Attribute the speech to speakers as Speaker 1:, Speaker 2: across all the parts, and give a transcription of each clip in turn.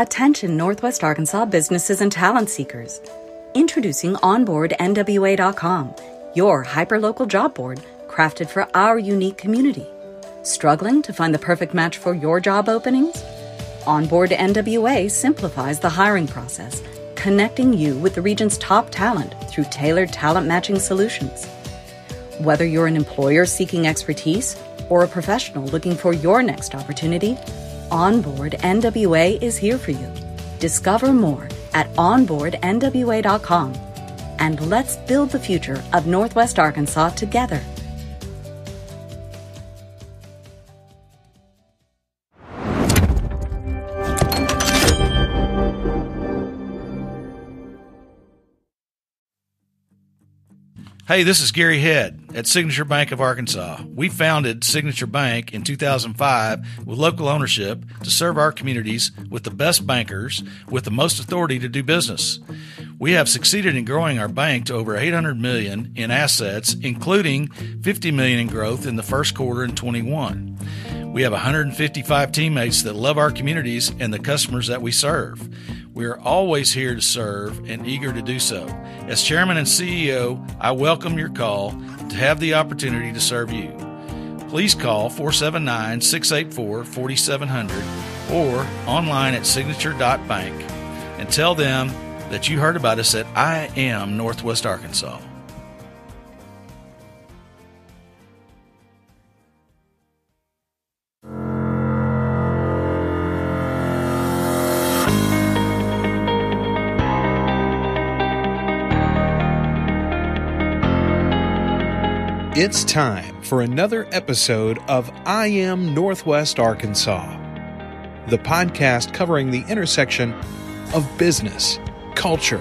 Speaker 1: Attention Northwest Arkansas businesses and talent seekers. Introducing OnboardNWA.com, your hyperlocal job board crafted for our unique community. Struggling to find the perfect match for your job openings? Onboard NWA simplifies the hiring process, connecting you with the region's top talent through tailored talent matching solutions. Whether you're an employer seeking expertise or a professional looking for your next opportunity, Onboard NWA is here for you. Discover more at onboardnwa.com, and let's build the future of Northwest Arkansas together.
Speaker 2: Hey, this is Gary Head at Signature Bank of Arkansas. We founded Signature Bank in 2005 with local ownership to serve our communities with the best bankers with the most authority to do business. We have succeeded in growing our bank to over $800 million in assets, including $50 million in growth in the first quarter in 21. We have 155 teammates that love our communities and the customers that we serve. We are always here to serve and eager to do so. As Chairman and CEO, I welcome your call to have the opportunity to serve you. Please call 479-684-4700 or online at signature.bank and tell them that you heard about us at I Am Northwest Arkansas.
Speaker 3: It's time for another episode of I Am Northwest Arkansas, the podcast covering the intersection of business, culture,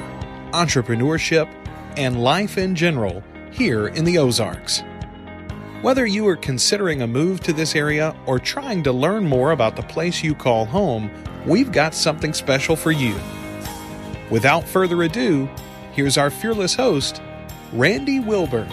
Speaker 3: entrepreneurship, and life in general here in the Ozarks. Whether you are considering a move to this area or trying to learn more about the place you call home, we've got something special for you. Without further ado, here's our fearless host, Randy Wilburn.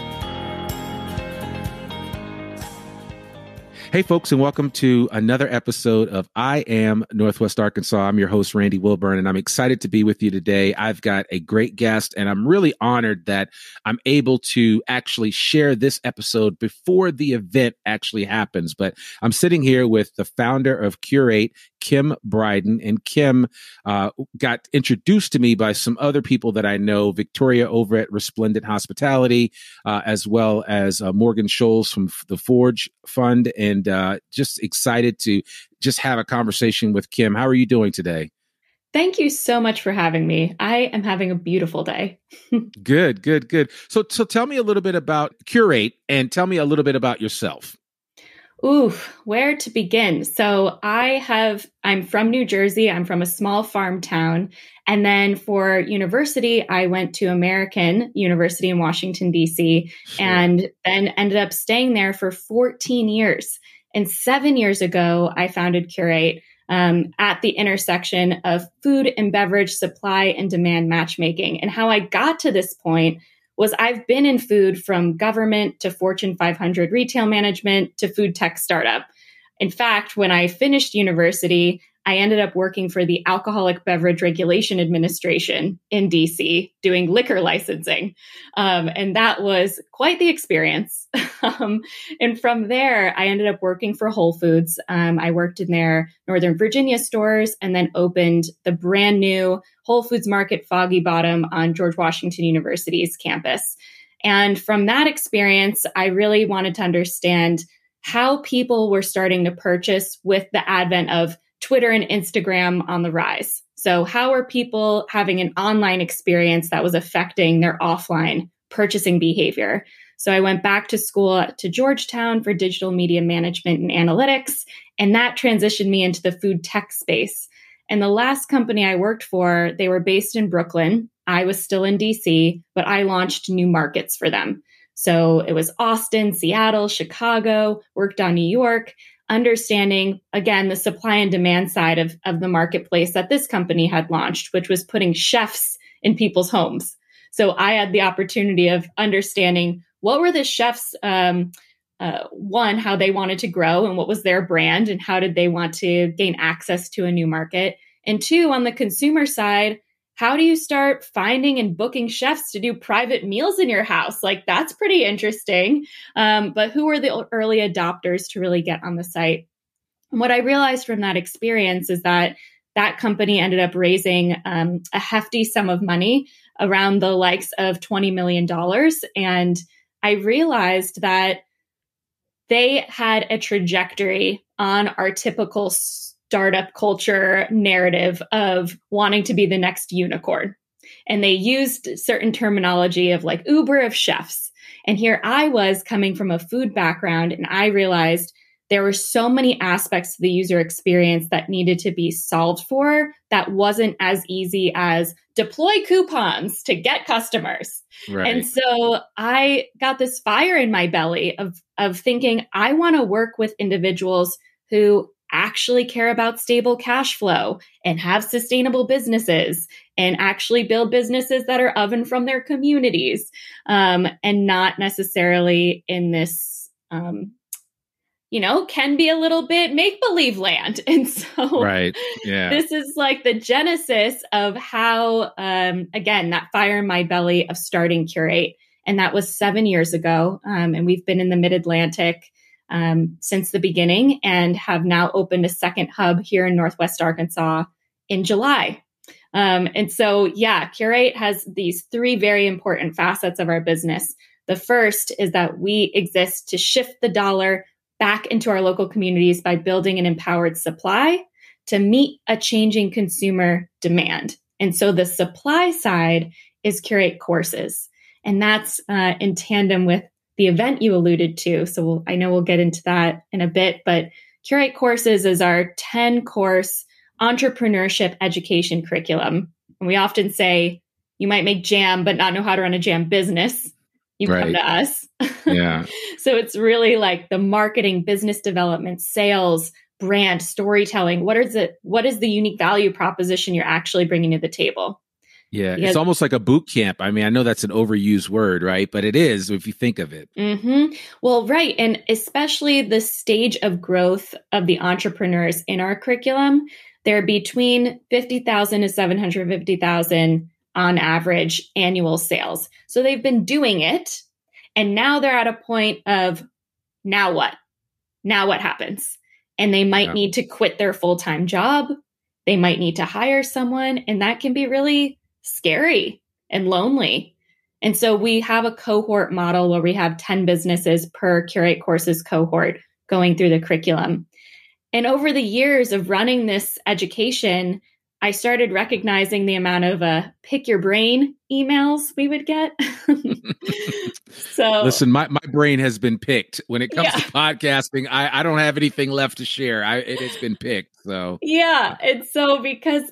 Speaker 4: Hey, folks, and welcome to another episode of I Am Northwest Arkansas. I'm your host, Randy Wilburn, and I'm excited to be with you today. I've got a great guest, and I'm really honored that I'm able to actually share this episode before the event actually happens. But I'm sitting here with the founder of Cureate, Kim Bryden, and Kim got introduced to me by some other people that I know, Victoria over at Resplendent Hospitality, as well as Morgan Scholes from the Forge Fund, and just excited to just have a conversation with Kim. How are you doing today?
Speaker 5: Thank you so much for having me. I am having a beautiful day.
Speaker 4: Good. So tell me a little bit about Cureate and tell me a little bit about yourself.
Speaker 5: Ooh, where to begin? So I'm from New Jersey. I'm from a small farm town. And then for university, I went to American University in Washington, D.C., and then ended up staying there for 14 years. And 7 years ago, I founded Cureate at the intersection of food and beverage supply and demand matchmaking. And how I got to this point was I've been in food from government to Fortune 500 retail management to food tech startup. In fact, when I finished university, I ended up working for the Alcoholic Beverage Regulation Administration in DC doing liquor licensing. And that was quite the experience. And from there, I ended up working for Whole Foods. I worked in their Northern Virginia stores and then opened the brand new Whole Foods Market Foggy Bottom on George Washington University's campus. And from that experience, I really wanted to understand how people were starting to purchase with the advent of Twitter and Instagram on the rise. So how are people having an online experience that was affecting their offline purchasing behavior? So I went back to school to Georgetown for digital media management and analytics, and that transitioned me into the food tech space. And the last company I worked for, they were based in Brooklyn. I was still in DC, but I launched new markets for them. So it was Austin, Seattle, Chicago, worked on New York, understanding, again, the supply and demand side of the marketplace that this company had launched, which was putting chefs in people's homes. So I had the opportunity of understanding what were the chefs, how they wanted to grow and what was their brand and how did they want to gain access to a new market. And two, on the consumer side, how do you start finding and booking chefs to do private meals in your house? Like, that's pretty interesting. But who are the early adopters to really get on the site? And what I realized from that experience is that that company ended up raising a hefty sum of money, around the likes of $20 million. And I realized that they had a trajectory on our typical startup culture narrative of wanting to be the next unicorn. And they used certain terminology of like Uber of chefs. And here I was coming from a food background, and I realized there were so many aspects to the user experience that needed to be solved for that wasn't as easy as deploy coupons to get customers. Right. And so I got this fire in my belly of thinking, I want to work with individuals who actually care about stable cash flow and have sustainable businesses and actually build businesses that are of and from their communities, and not necessarily in this, can be a little bit make-believe land. And so this is like the genesis of how, again, that fire in my belly of starting Cureate. And that was 7 years ago. And we've been in the Mid-Atlantic since the beginning, and have now opened a second hub here in Northwest Arkansas in July. And so, Cureate has these three very important facets of our business. The first is that we exist to shift the dollar back into our local communities by building an empowered supply to meet a changing consumer demand. And so the supply side is Cureate courses. And that's in tandem with the event you alluded to. So I know we'll get into that in a bit, but Cureate Courses is our 10-course entrepreneurship education curriculum. And we often say, you might make jam, but not know how to run a jam business. You come to us. Yeah. So it's really like the marketing, business development, sales, brand, storytelling. What is the unique value proposition you're actually bringing to the table?
Speaker 4: Yeah, it's almost like a boot camp. I mean, I know that's an overused word, right? But it is if you think of it.
Speaker 5: Mm-hmm. Well, right. And especially the stage of growth of the entrepreneurs in our curriculum, they're between 50,000 to 750,000 on average annual sales. So they've been doing it. And now they're at a point of, now what? Now what happens? And they might need to quit their full-time job. They might need to hire someone. And that can be really scary and lonely. And so we have a cohort model where we have 10 businesses per Cureate Courses cohort going through the curriculum. And over the years of running this education, I started recognizing the amount of pick your brain emails we would get. So
Speaker 4: listen, my brain has been picked when it comes to podcasting. I don't have anything left to share. It has been picked. So
Speaker 5: and so because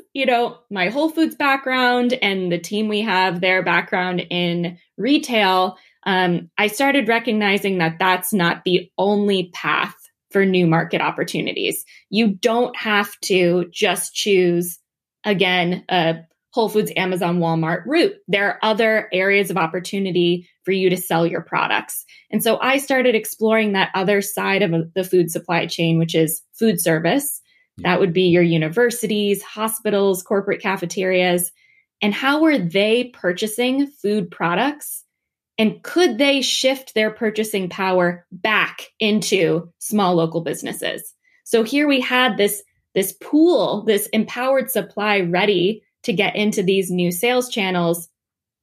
Speaker 5: my Whole Foods background and the team we have, their background in retail, I started recognizing that that's not the only path for new market opportunities. You don't have to just choose, again, a Whole Foods, Amazon, Walmart route. There are other areas of opportunity for you to sell your products. And so I started exploring that other side of the food supply chain, which is food service. That would be your universities, hospitals, corporate cafeterias. And how were they purchasing food products? And could they shift their purchasing power back into small local businesses? So here we had this pool, this empowered supply ready to get into these new sales channels.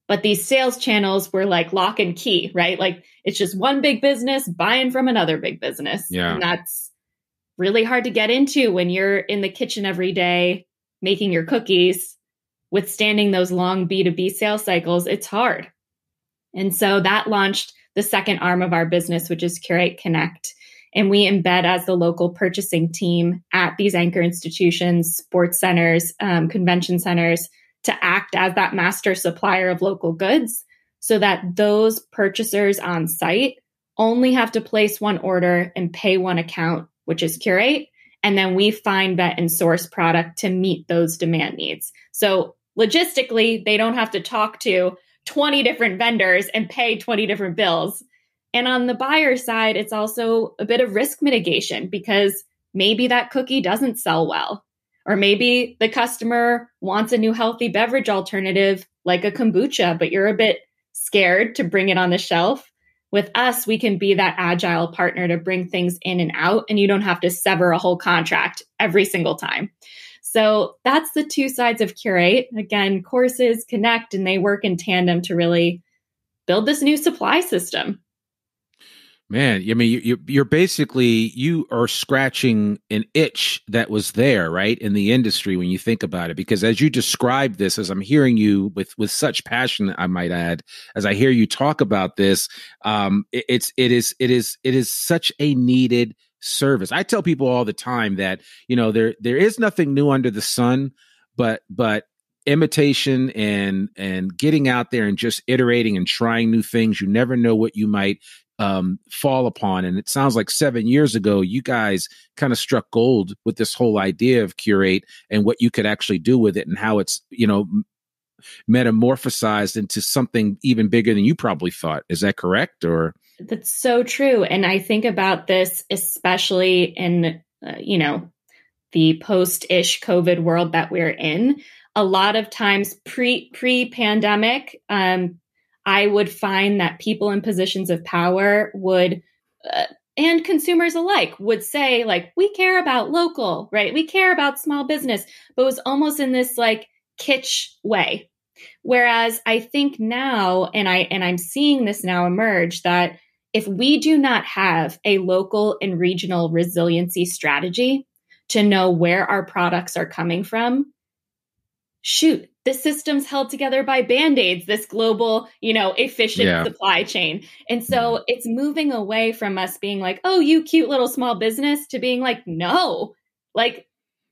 Speaker 5: But these sales channels were like lock and key, right? Like it's just one big business buying from another big business. Yeah. And that's really hard to get into when you're in the kitchen every day making your cookies, withstanding those long B2B sales cycles. It's hard. And so that launched the second arm of our business, which is Cureate Connect. And we embed as the local purchasing team at these anchor institutions, sports centers, convention centers, to act as that master supplier of local goods so that those purchasers on site only have to place one order and pay one account, which is Cureate. And then we find, vet, and source product to meet those demand needs. So logistically, they don't have to talk to 20 different vendors and pay 20 different bills. And on the buyer side, it's also a bit of risk mitigation because maybe that cookie doesn't sell well. Or maybe the customer wants a new healthy beverage alternative like a kombucha, but you're a bit scared to bring it on the shelf. With us, we can be that agile partner to bring things in and out, and you don't have to sever a whole contract every single time. So that's the two sides of Cureate. Again, courses connect and they work in tandem to really build this new supply system.
Speaker 4: Man, I mean, you're basically, you are scratching an itch that was there, right, in the industry when you think about it. Because as you describe this, as I'm hearing you with such passion, I might add, as I hear you talk about this, it is such a needed service. I tell people all the time that, there is nothing new under the sun, but imitation and getting out there and just iterating and trying new things. You never know what you might fall upon. And it sounds like 7 years ago, you guys kind of struck gold with this whole idea of Cureate and what you could actually do with it and how it's, metamorphosized into something even bigger than you probably thought. Is that correct? Or
Speaker 5: that's so true. And I think about this, especially in, the post-ish COVID world that we're in. A lot of times pre-pandemic, I would find that people in positions of power would, and consumers alike, would say, like, we care about local, right? We care about small business, but it was almost in this like kitsch way. Whereas I think now, and I'm seeing this now emerge, that if we do not have a local and regional resiliency strategy to know where our products are coming from, shoot, the system's held together by Band-Aids, this global, efficient supply chain. And so it's moving away from us being like, oh, you cute little small business, to being like, no, like,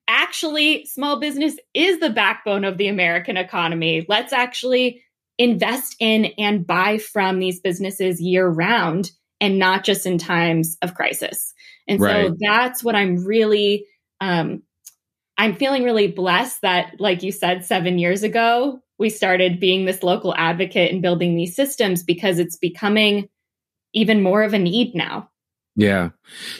Speaker 5: actually, small business is the backbone of the American economy. Let's actually invest in and buy from these businesses year round and not just in times of crisis. And so that's what I'm really, I'm feeling really blessed that, like you said, 7 years ago, we started being this local advocate and building these systems, because it's becoming even more of a need now.
Speaker 4: Yeah.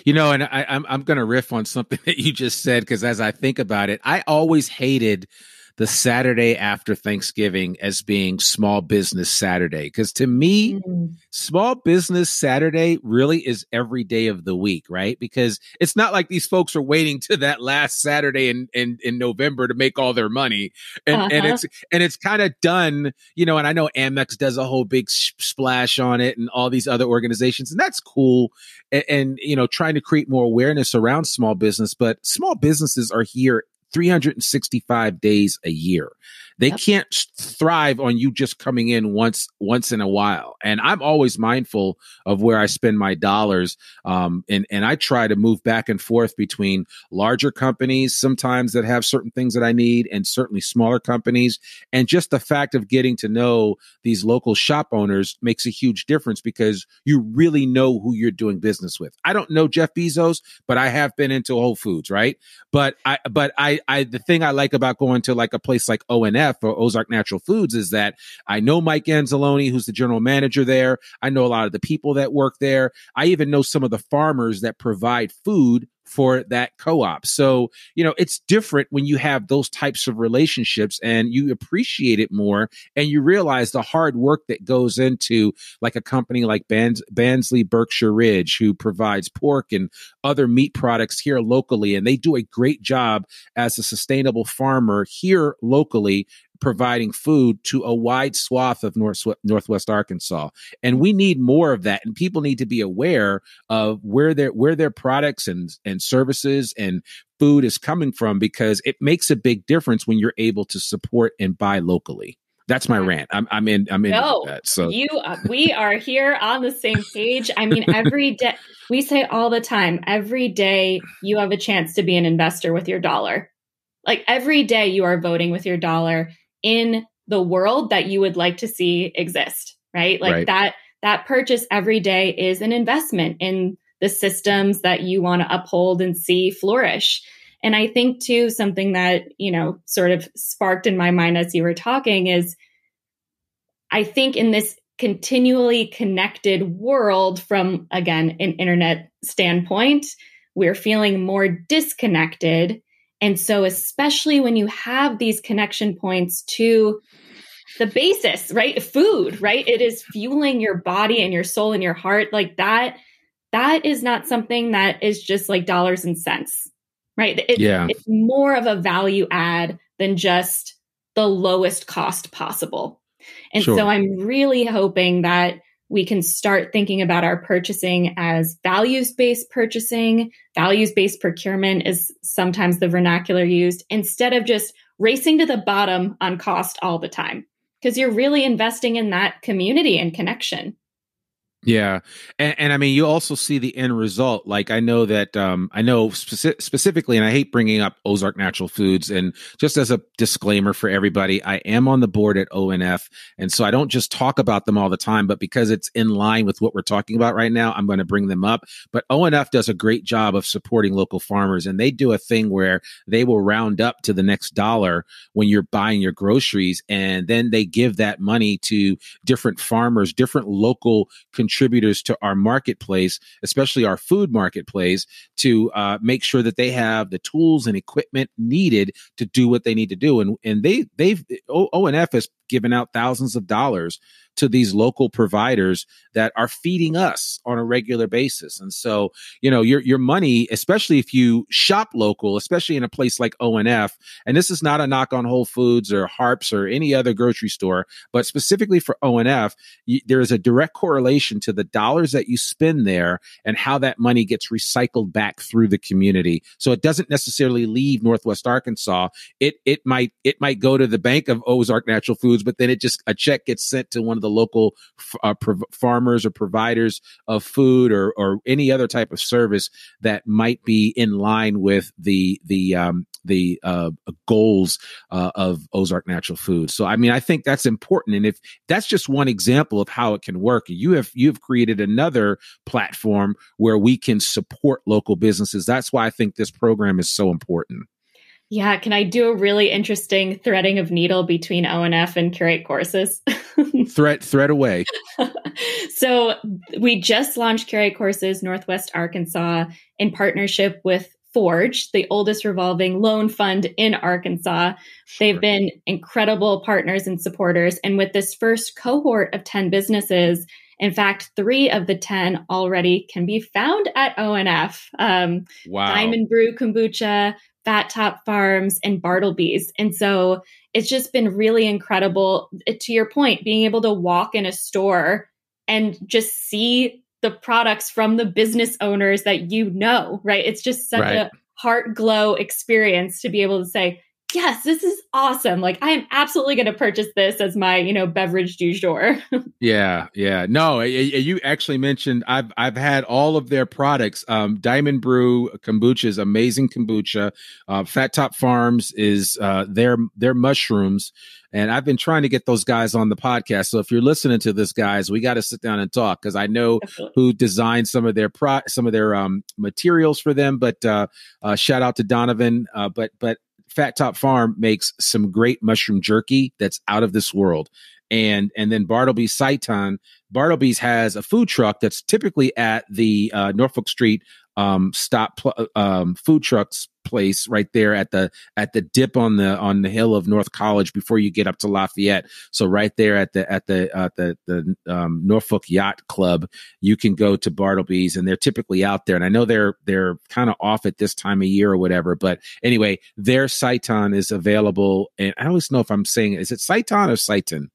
Speaker 4: And I'm going to riff on something that you just said, because as I think about it, I always hated the Saturday after Thanksgiving as being Small Business Saturday. Because to me, Small Business Saturday really is every day of the week, right? Because it's not like these folks are waiting to that last Saturday in November to make all their money. And it's kind of done, and I know Amex does a whole big splash on it and all these other organizations, and that's cool. And trying to create more awareness around small business, but small businesses are here 365 days a year. They can't thrive on you just coming in once in a while. And I'm always mindful of where I spend my dollars. And I try to move back and forth between larger companies sometimes that have certain things that I need, and certainly smaller companies. And just the fact of getting to know these local shop owners makes a huge difference, because you really know who you're doing business with. I don't know Jeff Bezos, but I have been into Whole Foods, right? But the thing I like about going to like a place like ONF or Ozark Natural Foods is that I know Mike Anzalone, who's the general manager there. I know a lot of the people that work there. I even know some of the farmers that provide food for that co-op. So, it's different when you have those types of relationships and you appreciate it more, and you realize the hard work that goes into like a company like Bansley Berkshire Ridge, who provides pork and other meat products here locally. And they do a great job as a sustainable farmer here locally, providing food to a wide swath of Northwest Arkansas. And we need more of that. And people need to be aware of where their products and services and food is coming from, because it makes a big difference when you're able to support and buy locally. That's my rant. I'm into that. So
Speaker 5: we are here on the same page. I mean, every day we say all the time, every day you have a chance to be an investor with your dollar. Like every day you are voting with your dollar in the world that you would like to see exist, right? Like that purchase every day is an investment in the systems that you want to uphold and see flourish. And I think too, something that, sort of sparked in my mind as you were talking is, I think in this continually connected world from, again, an internet standpoint, we're feeling more disconnected. And so especially when you have these connection points to the basis, right? Food, right? It is fueling your body and your soul and your heart. Like that is not something that is just like dollars and cents, right? It's more of a value add than just the lowest cost possible. And so I'm really hoping that we can start thinking about our purchasing as values-based purchasing. Values-based procurement is sometimes the vernacular used, instead of just racing to the bottom on cost all the time, because you're really investing in that community and connection.
Speaker 4: Yeah. And I mean, you also see the end result. Like I know that, specifically, and I hate bringing up Ozark Natural Foods, and just as a disclaimer for everybody, I am on the board at ONF. And so I don't just talk about them all the time, but because it's in line with what we're talking about right now, I'm going to bring them up. But ONF does a great job of supporting local farmers, and they do a thing where they will round up to the next dollar when you're buying your groceries. And then they give that money to different farmers, different local contributors to our marketplace, especially our food marketplace, to make sure that they have the tools and equipment needed to do what they need to do. And ONF has given out thousands of dollars to these local providers that are feeding us on a regular basis. And so, your money, especially if you shop local, especially in a place like ONF, and this is not a knock on Whole Foods or Harps or any other grocery store, but specifically for ONF, there is a direct correlation to the dollars that you spend there and how that money gets recycled back through the community. So it doesn't necessarily leave Northwest Arkansas. It might go to the bank of Ozark Natural Foods, but then a check gets sent to one of the local farmers or providers of food or any other type of service that might be in line with the goals of Ozark Natural Foods. So, I mean, I think that's important. And if that's just one example of how it can work, you've created another platform where we can support local businesses. That's why I think this program is so important.
Speaker 5: Yeah. Can I do a really interesting threading of needle between ONF and Cureate courses?
Speaker 4: Thread away.
Speaker 5: So we just launched Cureate Courses Northwest Arkansas in partnership with Forge, the oldest revolving loan fund in Arkansas. They've been incredible partners and supporters. And with this first cohort of 10 businesses, in fact, 3 of the 10 already can be found at ONF.
Speaker 4: Wow.
Speaker 5: Diamond Brew Kombucha, Fat Top Farms, and Bartleby's. And so it's just been really incredible. To your point, being able to walk in a store and just see the products from the business owners that right? It's just such a heart glow experience to be able to say, yes, this is awesome. Like I am absolutely going to purchase this as my, beverage du jour.
Speaker 4: Yeah. No, you actually mentioned I've had all of their products. Diamond Brew Kombucha is amazing kombucha. Fat Top Farms is their mushrooms. And I've been trying to get those guys on the podcast. So if you're listening to this, guys, we got to sit down and talk, because I know who designed some of their materials for them. But shout out to Donovan. But Fat Top Farm makes some great mushroom jerky that's out of this world. And then Bartleby's Bartleby's has a food truck that's typically at the Norfolk Street food trucks place right there at the dip on the hill of North College before you get up to Lafayette. So right there at the Norfolk Yacht Club, you can go to Bartleby's, and they're typically out there. And I know they're kind of off at this time of year or whatever, but anyway, their Seitan is available. And I always know if I'm saying is it Seitan or Seitan?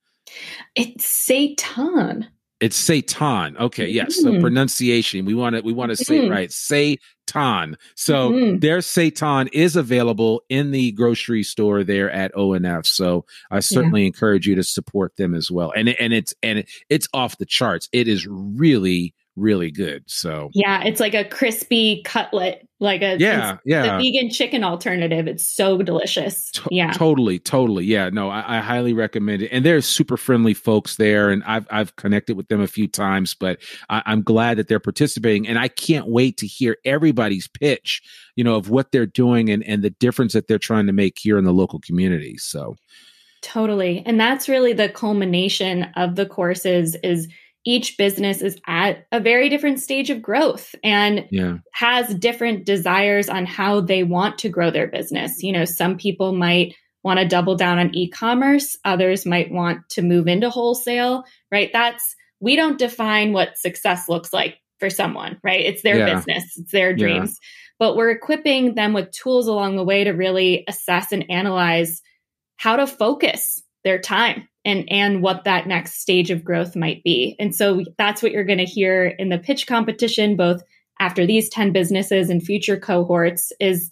Speaker 5: It's Seitan.
Speaker 4: It's Seitan. Okay, yes. So pronunciation. We want to say it right. Seitan. So their Seitan is available in the grocery store there at ONF. So I certainly encourage you to support them as well. And it's off the charts. It is really, really good. So
Speaker 5: yeah, it's like a crispy cutlet, like the vegan chicken alternative. It's so delicious.
Speaker 4: Totally. Yeah, no, I highly recommend it. And they're super friendly folks there, and I've connected with them a few times, but I'm glad that they're participating, and I can't wait to hear everybody's pitch, of what they're doing and the difference that they're trying to make here in the local community. So
Speaker 5: totally. And that's really the culmination of the courses is each business is at a very different stage of growth and has different desires on how they want to grow their business. Some people might want to double down on e-commerce. Others might want to move into wholesale, right? We don't define what success looks like for someone, right? It's their business, it's their dreams, but we're equipping them with tools along the way to really assess and analyze how to focus their time and what that next stage of growth might be. And so that's what you're going to hear in the pitch competition, both after these 10 businesses and future cohorts, is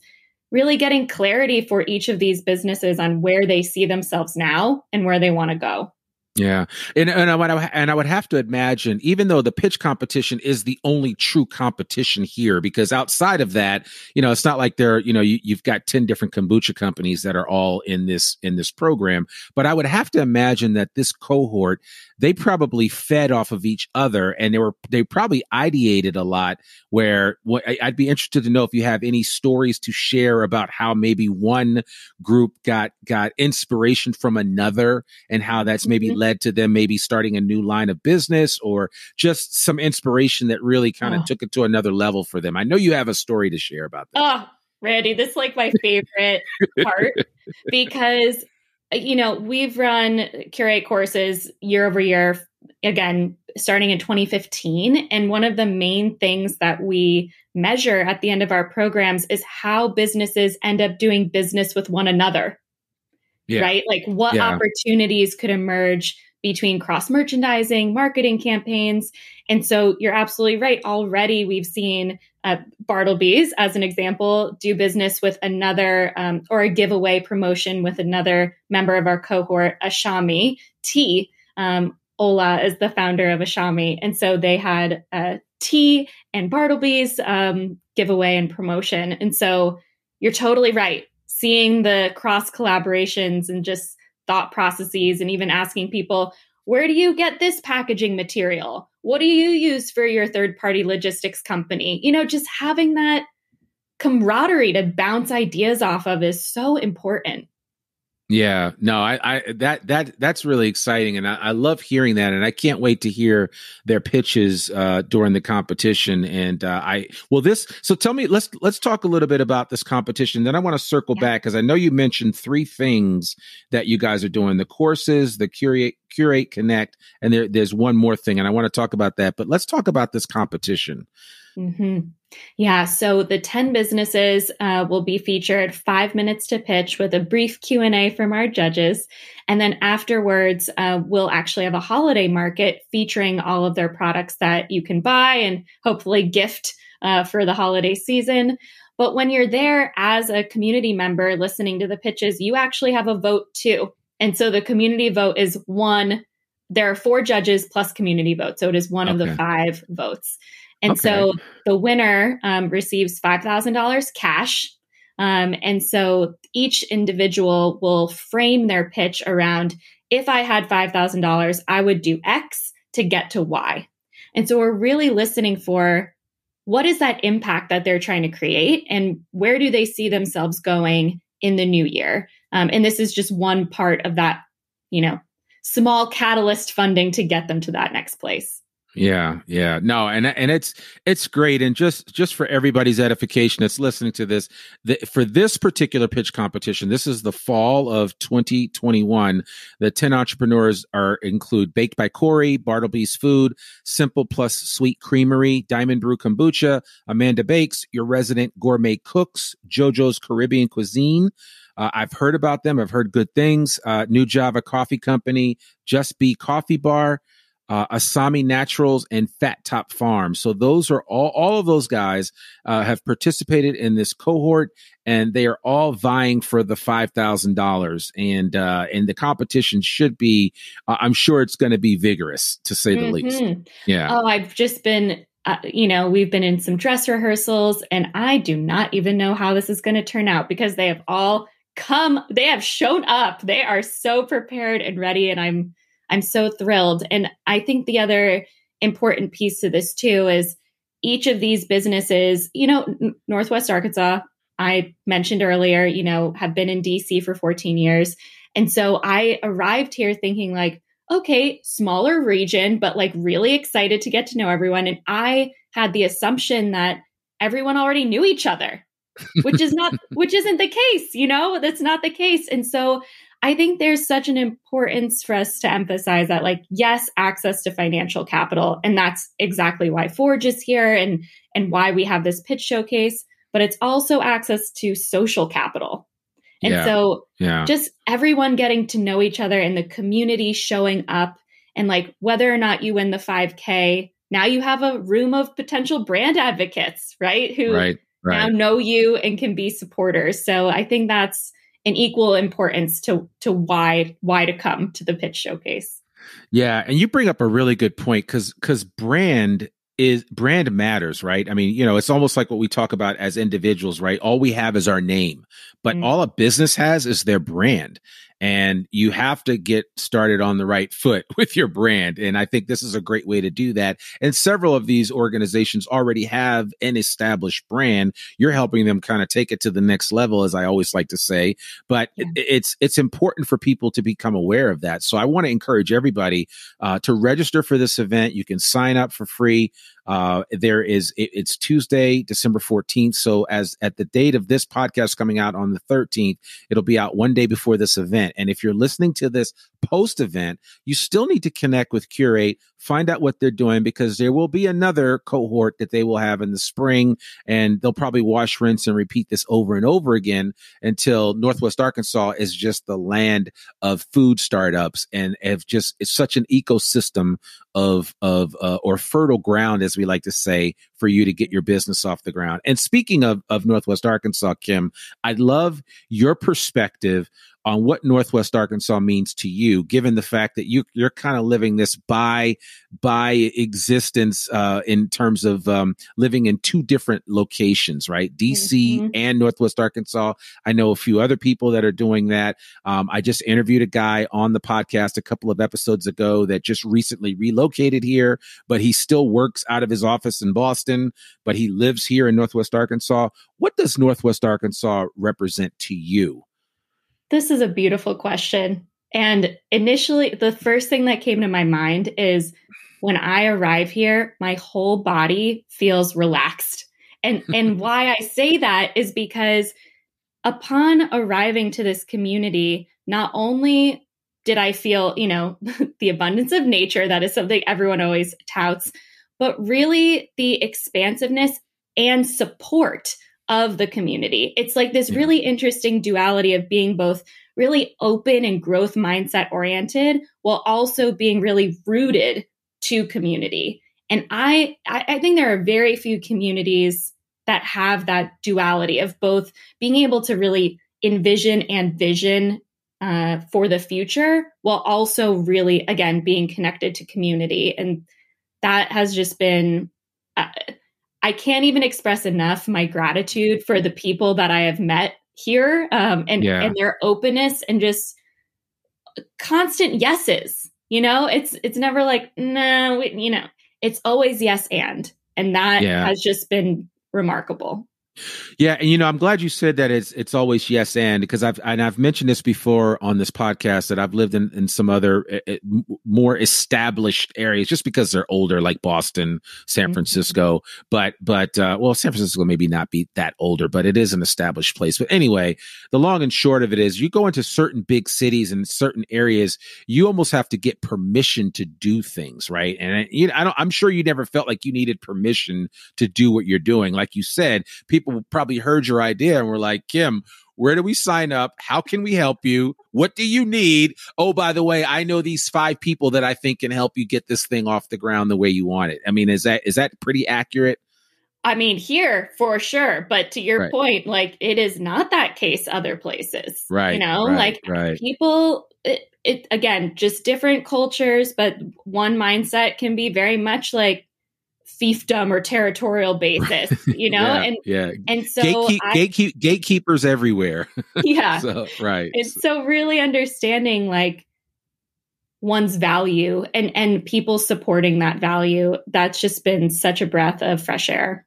Speaker 5: really getting clarity for each of these businesses on where they see themselves now and where they want to go.
Speaker 4: Yeah. And I would have to imagine, even though the pitch competition is the only true competition here, because outside of that, it's not like you've got 10 different kombucha companies that are all in this program. But I would have to imagine that this cohort, they probably fed off of each other, and they probably ideated a lot, where I'd be interested to know if you have any stories to share about how maybe one group got inspiration from another, and how that's maybe led to them maybe starting a new line of business, or just some inspiration that really kind of took it to another level for them. I know you have a story to share about that.
Speaker 5: Oh, Randy, this is like my favorite part, because we've run Cureate courses year over year, again, starting in 2015. And one of the main things that we measure at the end of our programs is how businesses end up doing business with one another. Right? Like what opportunities could emerge between cross-merchandising, marketing campaigns. And so you're absolutely right. Already we've seen Bartleby's, as an example, do business with another or a giveaway promotion with another member of our cohort, Ashami Tea. Ola is the founder of Ashami. And so they had tea and Bartleby's giveaway and promotion. And so you're totally right. Seeing the cross collaborations and just thought processes, and even asking people, where do you get this packaging material? What do you use for your third-party logistics company? Just having that camaraderie to bounce ideas off of is so important.
Speaker 4: Yeah, no, that's really exciting, and I love hearing that, and I can't wait to hear their pitches during the competition. And so tell me, let's talk a little bit about this competition. Then I want to circle back, because I know you mentioned 3 things that you guys are doing: the courses, the Cureate Connect, and there's one more thing, and I want to talk about that. But let's talk about this competition.
Speaker 5: Mm-hmm. Yeah. So the 10 businesses will be featured 5 minutes to pitch with a brief Q&A from our judges. And then afterwards, we'll actually have a holiday market featuring all of their products that you can buy and hopefully gift for the holiday season. But when you're there as a community member listening to the pitches, you actually have a vote too. And so the community vote is one. There are 4 judges plus community vote. So it is one of the 5 votes. And so the winner receives $5,000 cash. And so each individual will frame their pitch around, if I had $5,000, I would do X to get to Y. And so we're really listening for, what is that impact that they're trying to create, and where do they see themselves going in the new year? And this is just one part of that, small catalyst funding to get them to that next place.
Speaker 4: Yeah. No, and it's great. And just for everybody's edification that's listening to this, for this particular pitch competition, this is the fall of 2021. The 10 entrepreneurs include Baked by Corey, Bartleby's Food, Simple Plus Sweet Creamery, Diamond Brew Kombucha, Amanda Bakes, Your Resident Gourmet Cooks, JoJo's Caribbean Cuisine. I've heard about them. I've heard good things. New Java Coffee Company, Just Be Coffee Bar, Asami Naturals, and Fat Top Farm. So those are all of those guys have participated in this cohort, and they are all vying for the $5,000. And the competition should be, I'm sure it's going to be vigorous, to say the least. Yeah.
Speaker 5: Oh, I've just been, we've been in some dress rehearsals, and I do not even know how this is going to turn out, because they have all they have shown up. They are so prepared and ready, and I'm so thrilled. And I think the other important piece to this too is each of these businesses, Northwest Arkansas, I mentioned earlier, have been in DC for 14 years. And so I arrived here thinking like, okay, smaller region, but like really excited to get to know everyone. And I had the assumption that everyone already knew each other, which isn't the case, that's not the case. And so I think there's such an importance for us to emphasize that, like, yes, access to financial capital. And that's exactly why Forge is here and why we have this pitch showcase, but it's also access to social capital. And so just everyone getting to know each other and the community showing up, and like whether or not you win the 5K, now you have a room of potential brand advocates, right? Who now know you and can be supporters. So I think that's an equal importance to why to come to the pitch showcase.
Speaker 4: Yeah. And you bring up a really good point because brand matters, right? I mean, it's almost like what we talk about as individuals, right? All we have is our name, but all a business has is their brand. And you have to get started on the right foot with your brand. And I think this is a great way to do that. And several of these organizations already have an established brand. You're helping them kind of take it to the next level, as I always like to say. But it's important for people to become aware of that. So I want to encourage everybody to register for this event. You can sign up for free. It's Tuesday, December 14th. So as at the date of this podcast coming out on the 13th, it'll be out one day before this event. And if you're listening to this post event, you still need to connect with Cureate, find out what they're doing, because there will be another cohort that they will have in the spring, and they'll probably wash, rinse, and repeat this over and over again until Northwest Arkansas is just the land of food startups and it's such an ecosystem or fertile ground, as we like to say, for you to get your business off the ground. And speaking of Northwest Arkansas, Kim, I'd love your perspective on what Northwest Arkansas means to you, given the fact that you're kind of living this by existence in terms of living in two different locations, right? DC and Northwest Arkansas. I know a few other people that are doing that. I just interviewed a guy on the podcast a couple of episodes ago that just recently relocated here, but he still works out of his office in Boston, but he lives here in Northwest Arkansas. What does Northwest Arkansas represent to you?
Speaker 5: This is a beautiful question. And initially, the first thing that came to my mind is when I arrive here, my whole body feels relaxed. And why I say that is because upon arriving to this community, not only did I feel, the abundance of nature, that is something everyone always touts, but really the expansiveness and support of the community. It's like this really interesting duality of being both really open and growth mindset oriented while also being really rooted to community. And I think there are very few communities that have that duality of both being able to really envision and vision for the future while also really, again, being connected to community. And that has just been I can't even express enough my gratitude for the people that I have met here and their openness and just constant yeses. It's never like, no, it's always yes. And that has just been remarkable.
Speaker 4: Yeah. And, I'm glad you said that it's always yes. And because I've mentioned this before on this podcast that I've lived in some other more established areas just because they're older, like Boston, San Francisco, but San Francisco maybe not be that older, but it is an established place. But anyway, the long and short of it is you go into certain big cities and certain areas, you almost have to get permission to do things. Right. And I'm sure you never felt like you needed permission to do what you're doing. Like you said, people probably heard your idea and were like, Kim, where do we sign up? How can we help you? What do you need? Oh, by the way, I know these 5 people that I think can help you get this thing off the ground the way you want it. I mean, is that pretty accurate?
Speaker 5: I mean, here for sure. But to your point, like it is not that case other places.
Speaker 4: Right.
Speaker 5: People, it again, just different cultures, but one mindset can be very much like fiefdom or territorial basis, And so
Speaker 4: gatekeepers everywhere.
Speaker 5: Yeah.
Speaker 4: So, right.
Speaker 5: It's so really understanding like one's value and people supporting that value. That's just been such a breath of fresh air.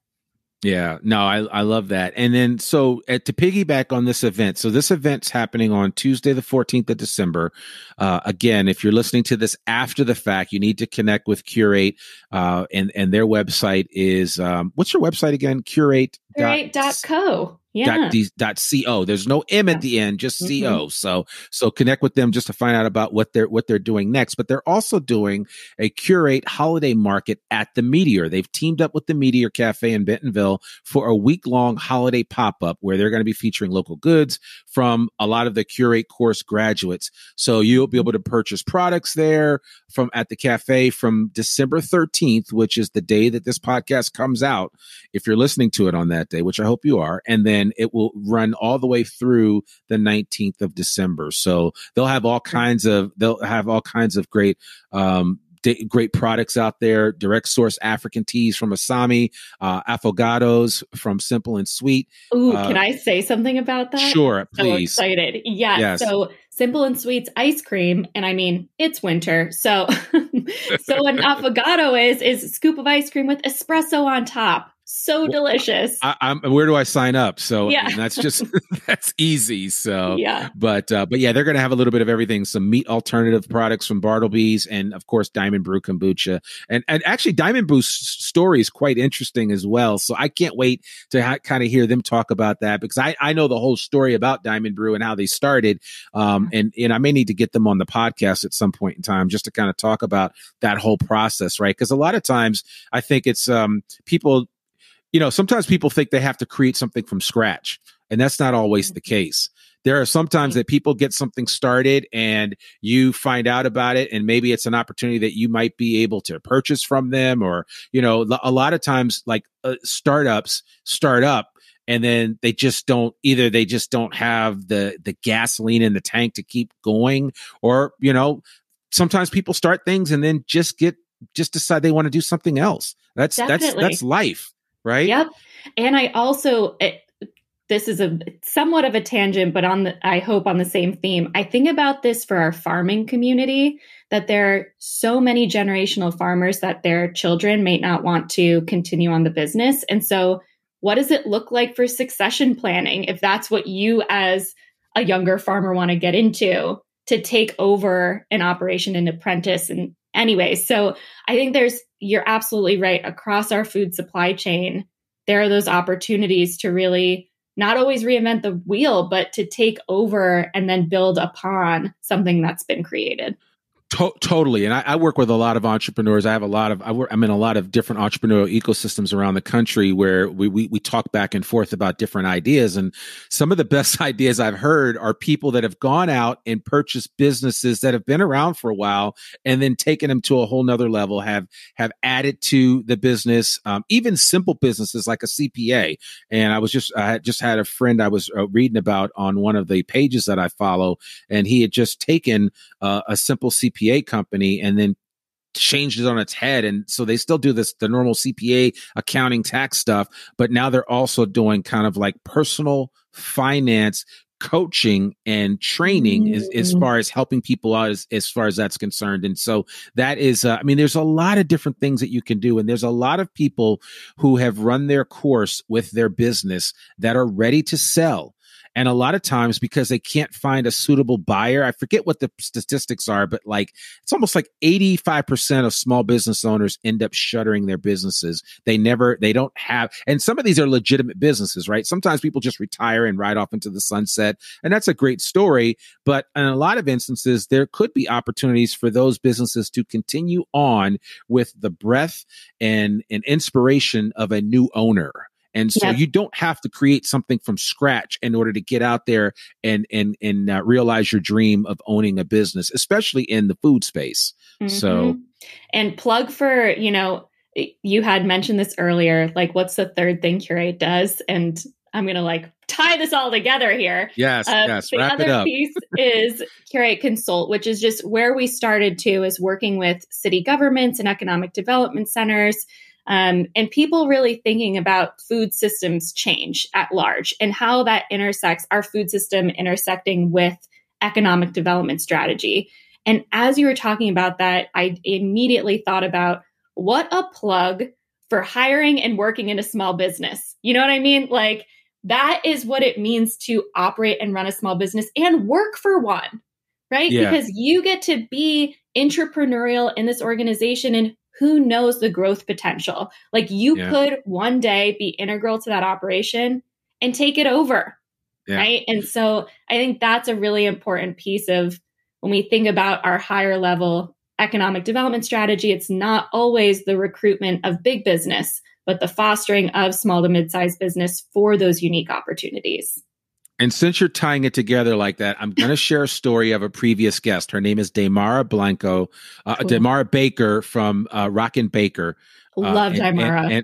Speaker 4: Yeah, no, I love that. And then so to piggyback on this event, so this event's happening on Tuesday, the 14th of December. Again, if you're listening to this after the fact, you need to connect with Cureate, and their website is, what's your website again?
Speaker 5: Cureate.co. Yeah.
Speaker 4: .co. There's no M at the end, just CO. So connect with them just to find out about what they're doing next. But they're also doing a Cureate holiday market at the Meteor. They've teamed up with the Meteor Cafe in Bentonville for a week-long holiday pop-up where they're going to be featuring local goods from a lot of the Cureate course graduates. So you'll be able to purchase products there at the cafe from December 13th, which is the day that this podcast comes out, if you're listening to it on that day, which I hope you are. And then it will run all the way through the 19th of December. So they'll have all kinds of great great products out there, direct source African teas from Asami, affogatos from Simple and Sweet.
Speaker 5: Ooh, can I say something about that?
Speaker 4: Sure, please.
Speaker 5: So excited. Yes. So Simple and Sweet's ice cream, and I mean, it's winter. So an affogato is a scoop of ice cream with espresso on top. So delicious.
Speaker 4: Where do I sign up? So
Speaker 5: yeah.
Speaker 4: I mean, that's easy. So,
Speaker 5: yeah.
Speaker 4: But yeah, they're going to have a little bit of everything. Some meat alternative products from Bartleby's, and of course, Diamond Brew kombucha. And actually Diamond Brew's story is quite interesting as well. So I can't wait to kind of hear them talk about that, because I know the whole story about Diamond Brew and how they started. And I may need to get them on the podcast at some point in time just to kind of talk about that whole process, right? Because a lot of times I think it's people, sometimes people think they have to create something from scratch, and that's not always the case. There are sometimes that people get something started and you find out about it, and maybe it's an opportunity that you might be able to purchase from them, or, a lot of times like startups start up and then they just don't have the gasoline in the tank to keep going, or, sometimes people start things and then just decide they want to do something else. That's life. Right.
Speaker 5: Yep. And I also, this is a somewhat of a tangent, but I hope on the same theme. I think about this for our farming community, that there are so many generational farmers that their children may not want to continue on the business. And so what does it look like for succession planning, if that's what you as a younger farmer want to get into, to take over an operation and apprentice? And anyway, so I think you're absolutely right. Across our food supply chain, there are those opportunities to really not always reinvent the wheel, but to take over and then build upon something that's been created.
Speaker 4: Totally. And I work with a lot of entrepreneurs. I'm in a lot of different entrepreneurial ecosystems around the country where we talk back and forth about different ideas. And some of the best ideas I've heard are people that have gone out and purchased businesses that have been around for a while and then taken them to a whole nother level, have added to the business, even simple businesses like a CPA. And I just had a friend I was reading about on one of the pages that I follow, and he had just taken a simple CPA company and then changed it on its head. And so they still do the normal CPA accounting tax stuff, but now they're also doing kind of like personal finance coaching and training as far as helping people out as far as that's concerned. And so that is, there's a lot of different things that you can do. And there's a lot of people who have run their course with their business that are ready to sell. And a lot of times, because they can't find a suitable buyer, I forget what the statistics are, but it's almost like 85% of small business owners end up shuttering their businesses. They don't have, and some of these are legitimate businesses, right? Sometimes people just retire and ride off into the sunset, and that's a great story. But in a lot of instances, there could be opportunities for those businesses to continue on with the breadth and inspiration of a new owner. And so you don't have to create something from scratch in order to get out there and realize your dream of owning a business, especially in the food space. So,
Speaker 5: and plug for, you had mentioned this earlier, what's the third thing Cureate does? And I'm going to tie this all together here.
Speaker 4: Yes.
Speaker 5: The
Speaker 4: Wrap it
Speaker 5: other
Speaker 4: up.
Speaker 5: piece is Cureate Consult, which is just where we started is working with city governments and economic development centers. And people really thinking about food systems change at large and how that intersects our food system intersecting with economic development strategy. And as you were talking about that, I immediately thought about what a plug for hiring and working in a small business. You know what I mean? Like that is what it means to operate and run a small business and work for one, right?
Speaker 4: Yeah.
Speaker 5: Because you get to be entrepreneurial in this organization and who knows the growth potential. Like you could one day be integral to that operation and take it over, right? And so I think that's a really important piece of when we think about our higher level economic development strategy. It's not always the recruitment of big business, but the fostering of small to mid-sized business for those unique opportunities.
Speaker 4: And since you're tying it together like that, I'm going to share a story of a previous guest. Her name is Daymara Blanco, Daymara Baker from Rock and Baker.
Speaker 5: Love Daymara.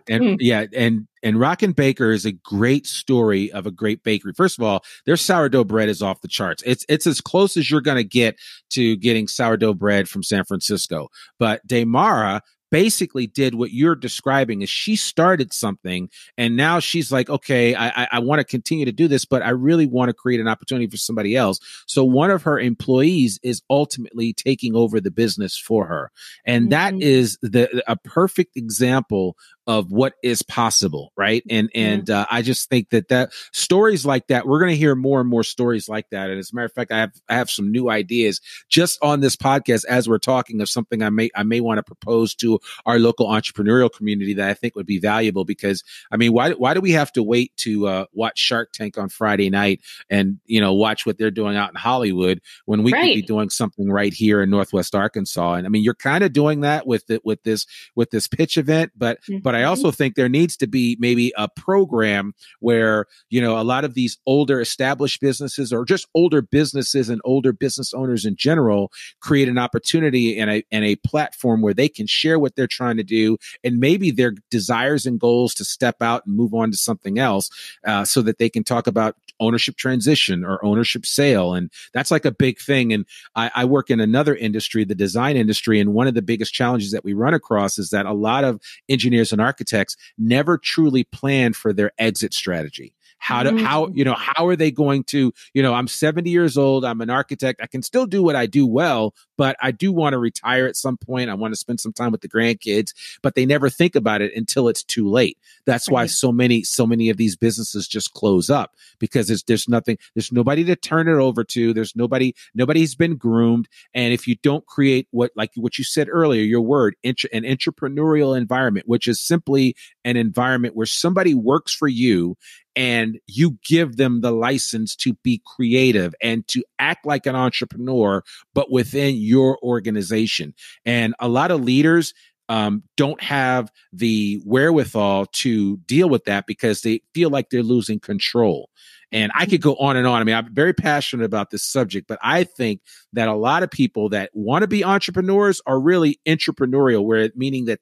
Speaker 4: And Rock and Baker is a great story of a great bakery. First of all, their sourdough bread is off the charts. It's as close as you're going to get to getting sourdough bread from San Francisco. But Daymara basically did what you're describing is she started something and now she's like, okay, I want to continue to do this, but I really want to create an opportunity for somebody else. So one of her employees is ultimately taking over the business for her. And that is a perfect example of what is possible. Right. And I just think that stories like that, we're going to hear more and more stories like that. And as a matter of fact, I have some new ideas just on this podcast as we're talking of something I may want to propose to our local entrepreneurial community that I think would be valuable. Because I mean, why do we have to wait to watch Shark Tank on Friday night and watch what they're doing out in Hollywood when we could be doing something right here in Northwest Arkansas? And I mean, you're kind of doing that with this pitch event, but I also think there needs to be maybe a program where a lot of these older established businesses or just older businesses and older business owners in general create an opportunity and a platform where they can share what they're trying to do and maybe their desires and goals to step out and move on to something else, so that they can talk about ownership transition or ownership sale. And that's like a big thing. And I work in another industry, the design industry. And one of the biggest challenges that we run across is that a lot of engineers and architects never truly plan for their exit strategy. How are they going to, I'm 70 years old. I'm an architect. I can still do what I do well, but I do want to retire at some point. I want to spend some time with the grandkids, but they never think about it until it's too late. That's why so many of these businesses just close up because there's nobody to turn it over to. Nobody's been groomed. And if you don't create what you said earlier, your word, an entrepreneurial environment, which is simply an environment where somebody works for you and you give them the license to be creative and to act like an entrepreneur, but within your organization. And a lot of leaders don't have the wherewithal to deal with that because they feel like they're losing control. And I could go on and on. I mean, I'm very passionate about this subject, but I think that a lot of people that want to be entrepreneurs are really entrepreneurial, meaning that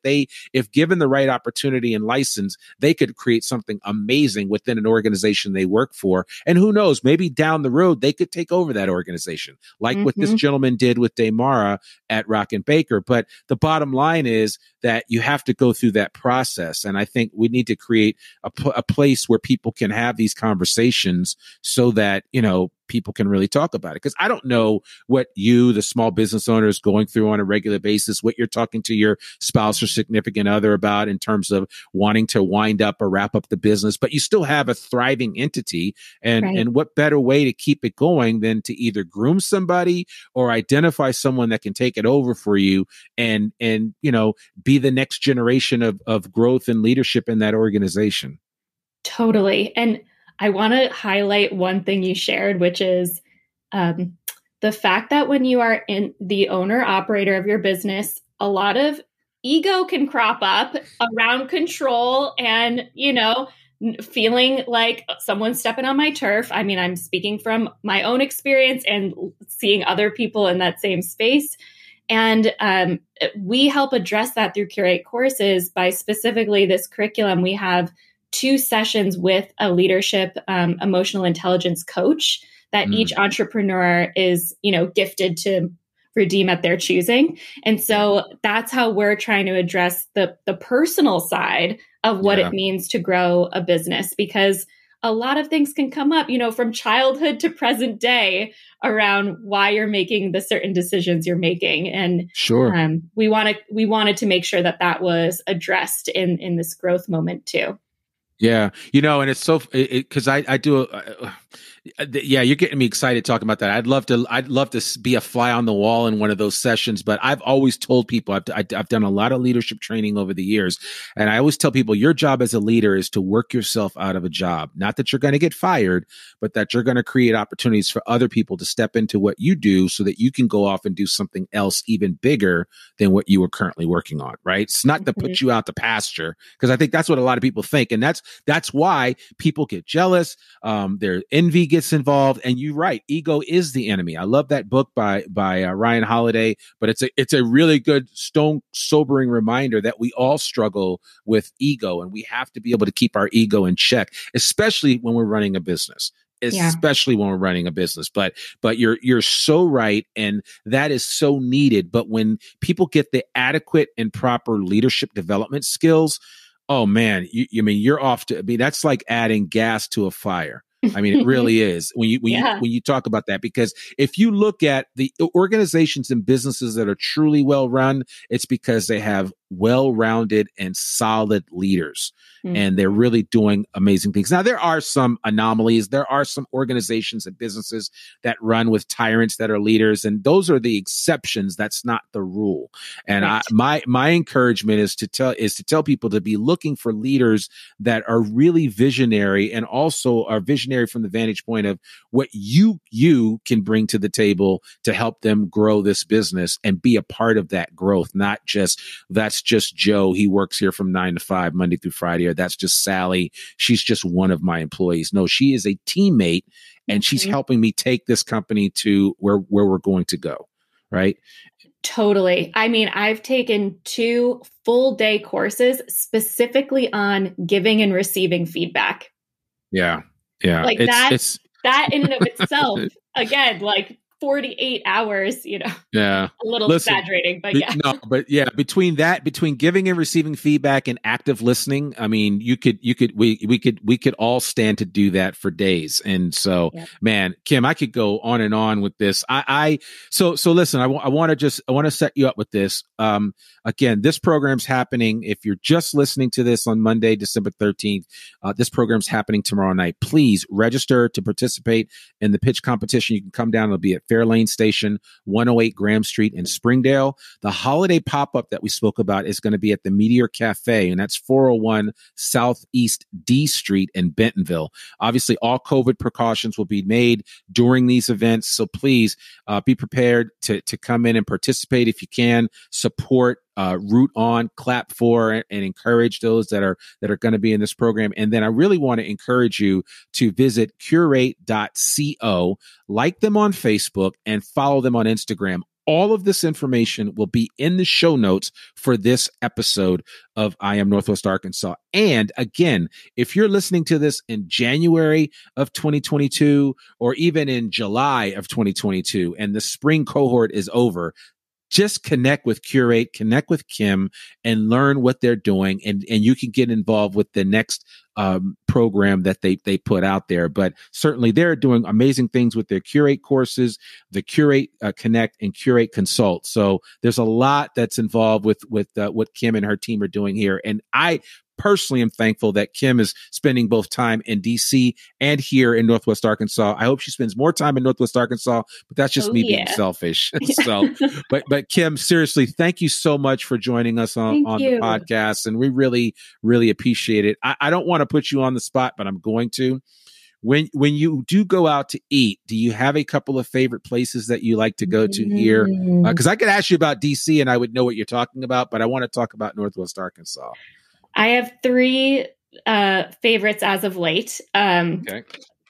Speaker 4: if given the right opportunity and license, they could create something amazing within an organization they work for. And who knows, maybe down the road, they could take over that organization, like what this gentleman did with Daymara at Rock and Baker. But the bottom line is that you have to go through that process. And I think we need to create a place where people can have these conversations so that, people can really talk about it. Because I don't know what you, the small business owner, is going through on a regular basis, what you're talking to your spouse or significant other about in terms of wanting to wind up or wrap up the business, but you still have a thriving entity. And what better way to keep it going than to either groom somebody or identify someone that can take it over for you and be the next generation of growth and leadership in that organization.
Speaker 5: Totally. And I want to highlight one thing you shared, which is the fact that when you are in the owner operator of your business, a lot of ego can crop up around control and, feeling like someone's stepping on my turf. I mean, I'm speaking from my own experience and seeing other people in that same space. And we help address that through Cureate courses by specifically this curriculum. We have 2 sessions with a leadership emotional intelligence coach that each entrepreneur is, gifted to redeem at their choosing. And so that's how we're trying to address the personal side of what it means to grow a business, because a lot of things can come up, from childhood to present day around why you're making the certain decisions you're making. And
Speaker 4: sure,
Speaker 5: we wanted to make sure that was addressed in this growth moment too.
Speaker 4: Yeah. And it's so, because I do, yeah, you're getting me excited talking about that. I'd love to be a fly on the wall in one of those sessions, but I've always told people, I've done a lot of leadership training over the years. And I always tell people your job as a leader is to work yourself out of a job. Not that you're going to get fired, but that you're going to create opportunities for other people to step into what you do so that you can go off and do something else even bigger than what you were currently working on, right? It's not to put you out to pasture, because I think that's what a lot of people think. And that's why people get jealous. Their envy gets involved, and you're right. Ego is the enemy. I love that book by Ryan Holiday, but it's a really good sobering reminder that we all struggle with ego, and we have to be able to keep our ego in check, especially when we're running a business. Especially when we're running a business. But you're so right, and that is so needed. But when people get the adequate and proper leadership development skills, oh man, you're off to. That's like adding gas to a fire. It really is when you talk about that, because if you look at the organizations and businesses that are truly well run, it's because they have well-rounded and solid leaders, and they're really doing amazing things. Now, there are some anomalies. There are some organizations and businesses that run with tyrants that are leaders, and those are the exceptions. That's not the rule. And
Speaker 5: right.
Speaker 4: My encouragement is to tell people to be looking for leaders that are really visionary, and also are visionary from the vantage point of what you can bring to the table to help them grow this business and be a part of that growth. Not just that's just Joe. He works here from 9 to 5, Monday through Friday, or that's just Sally. She's just one of my employees. No, she is a teammate, and she's helping me take this company to where we're going to go. Right.
Speaker 5: Totally. I've taken 2 full day courses specifically on giving and receiving feedback.
Speaker 4: Yeah. Yeah.
Speaker 5: Like that in and of itself, again, like 48 hours,
Speaker 4: Yeah.
Speaker 5: A little exaggerating, but yeah.
Speaker 4: No, but yeah, between giving and receiving feedback and active listening, we could all stand to do that for days. And so, man, Kim, I could go on and on with this. So listen, I want to set you up with this. Again, this program's happening. If you're just listening to this on Monday, December 13th, this program's happening tomorrow night. Please register to participate in the pitch competition. You can come down. It'll be at Fairlane Station, 108 Graham Street in Springdale. The holiday pop-up that we spoke about is going to be at the Meteor Cafe, and that's 401 Southeast D Street in Bentonville. Obviously, all COVID precautions will be made during these events, so please be prepared to come in and participate if you can. Support, root on, clap for, and encourage those that are going to be in this program. And then I really want to encourage you to visit curate.co, like them on Facebook, and follow them on Instagram. All of this information will be in the show notes for this episode of I Am Northwest Arkansas. And again, if you're listening to this in January of 2022, or even in July of 2022, and the spring cohort is over, just connect with Cureate, connect with Kim, and learn what they're doing. And you can get involved with the next program that they put out there. But certainly they're doing amazing things with their Cureate courses, the Cureate Connect and Cureate Consult. So there's a lot that's involved with what Kim and her team are doing here. And I personally am thankful that Kim is spending both time in DC and here in Northwest Arkansas. I hope she spends more time in Northwest Arkansas, but that's just me being selfish. So, but Kim, seriously, thank you so much for joining us on the podcast. And we really, really appreciate it. I don't want to put you on the spot, but I'm going to. When you do go out to eat, do you have a couple of favorite places that you like to go to here? Because I could ask you about DC and I would know what you're talking about, but I want to talk about Northwest Arkansas.
Speaker 5: I have 3 favorites as of late.
Speaker 4: Okay.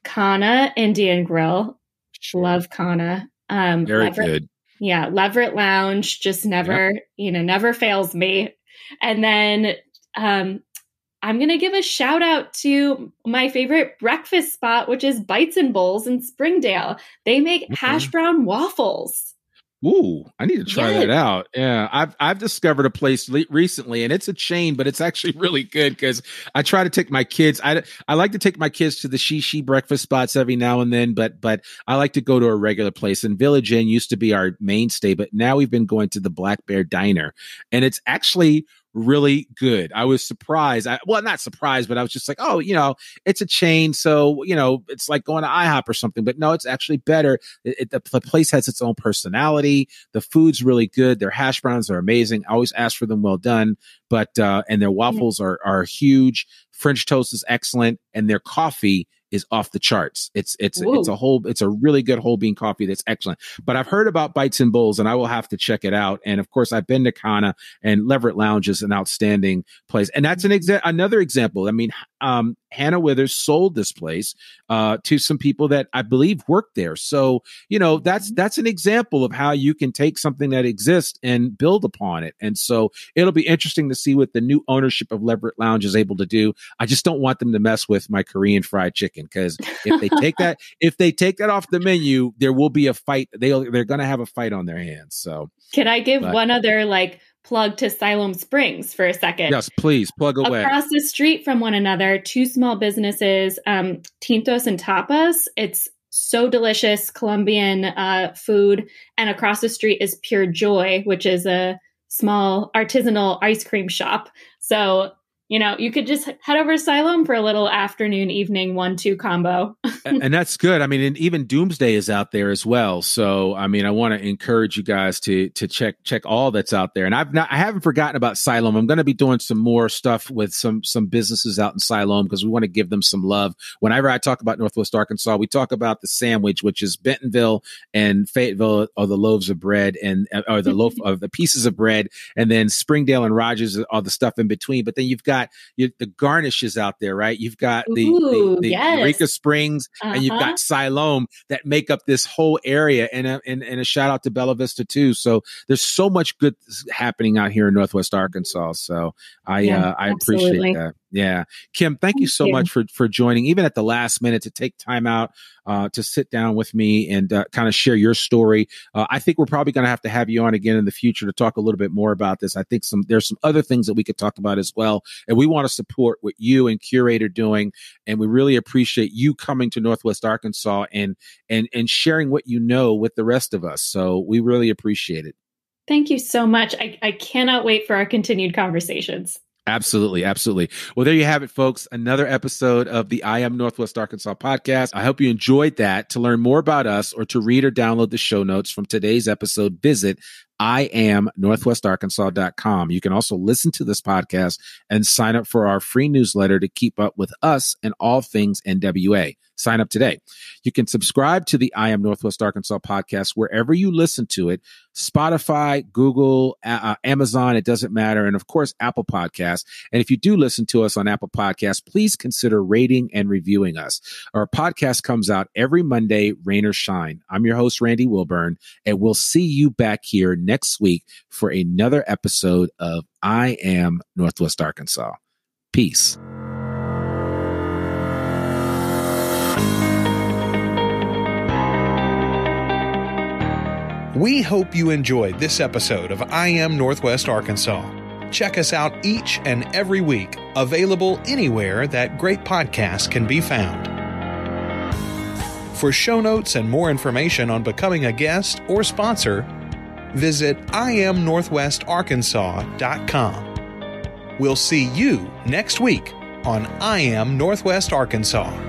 Speaker 5: Kana Indian Grill. Sure. Love Kana.
Speaker 4: Very good.
Speaker 5: Yeah. Leverett Lounge just never fails me. And then I'm going to give a shout out to my favorite breakfast spot, which is Bites and Bowls in Springdale. They make hash brown waffles.
Speaker 4: Ooh, I need to try that out. Yeah, I've discovered a place recently, and it's a chain, but it's actually really good because I try to take my kids. I like to take my kids to the she breakfast spots every now and then, but I like to go to a regular place. And Village Inn used to be our mainstay, but now we've been going to the Black Bear Diner, and it's actually really good. I was surprised. Not surprised, but I was just like, oh, it's a chain. So, it's like going to IHOP or something, but no, it's actually better. The place has its own personality. The food's really good. Their hash browns are amazing. I always ask for them well done, and their waffles are huge. French toast is excellent. And their coffee is off the charts. It's a really good whole bean coffee that's excellent. But I've heard about Bites and Bowls, and I will have to check it out. And of course, I've been to Kana, and Leverett Lounge is an outstanding place. And that's another example. I mean, Hannah Withers sold this place to some people that I believe work there. So, that's an example of how you can take something that exists and build upon it. And so it'll be interesting to see what the new ownership of Leverett Lounge is able to do. I just don't want them to mess with my Korean fried chicken, because if they take that off the menu, there will be a fight. They're going to have a fight on their hands. So can I give
Speaker 5: one other plug to Siloam Springs for a second?
Speaker 4: Yes, please plug away.
Speaker 5: Across the street from one another, two small businesses, Tintos and Tapas. It's so delicious, Colombian food. And across the street is Pure Joy, which is a small artisanal ice cream shop. So, you could just head over to Siloam for a little afternoon, evening 1-2 combo.
Speaker 4: And that's good. I mean, and even Doomsday is out there as well. So, I mean, I want to encourage you guys to check all that's out there. And I haven't forgotten about Siloam. I'm going to be doing some more stuff with some businesses out in Siloam, because we want to give them some love. Whenever I talk about Northwest Arkansas, we talk about the sandwich, which is Bentonville and Fayetteville are the loaves of bread or the loaf of the pieces of bread. And then Springdale and Rogers are the stuff in between. But then you've got the garnishes out there, right? You've got the Eureka Springs, and you've got Siloam that make up this whole area, and a shout out to Bella Vista too. So there's so much good happening out here in Northwest Arkansas. So I appreciate that. Yeah. Kim, thank you so much for joining, even at the last minute, to take time out to sit down with me and kind of share your story. I think we're probably going to have you on again in the future to talk a little bit more about this. I think there's some other things that we could talk about as well. And we want to support what you and Cureate are doing. And we really appreciate you coming to Northwest Arkansas and sharing what you know with the rest of us. So we really appreciate it.
Speaker 5: Thank you so much. I cannot wait for our continued conversations.
Speaker 4: Absolutely. Absolutely. Well, there you have it, folks. Another episode of the I Am Northwest Arkansas podcast. I hope you enjoyed that. To learn more about us or to read or download the show notes from today's episode, visit IamNorthwestArkansas.com. You can also listen to this podcast and sign up for our free newsletter to keep up with us and all things NWA. Sign up today. You can subscribe to the I Am Northwest Arkansas podcast wherever you listen to it. Spotify, Google, Amazon, it doesn't matter. And of course, Apple Podcasts. And if you do listen to us on Apple Podcasts, please consider rating and reviewing us. Our podcast comes out every Monday, rain or shine. I'm your host, Randy Wilburn, and we'll see you back here next week for another episode of I Am Northwest Arkansas. Peace.
Speaker 3: We hope you enjoyed this episode of I Am Northwest Arkansas. Check us out each and every week, available anywhere that great podcasts can be found. For show notes and more information on becoming a guest or sponsor, visit IamNorthwestArkansas.com. We'll see you next week on I Am Northwest Arkansas.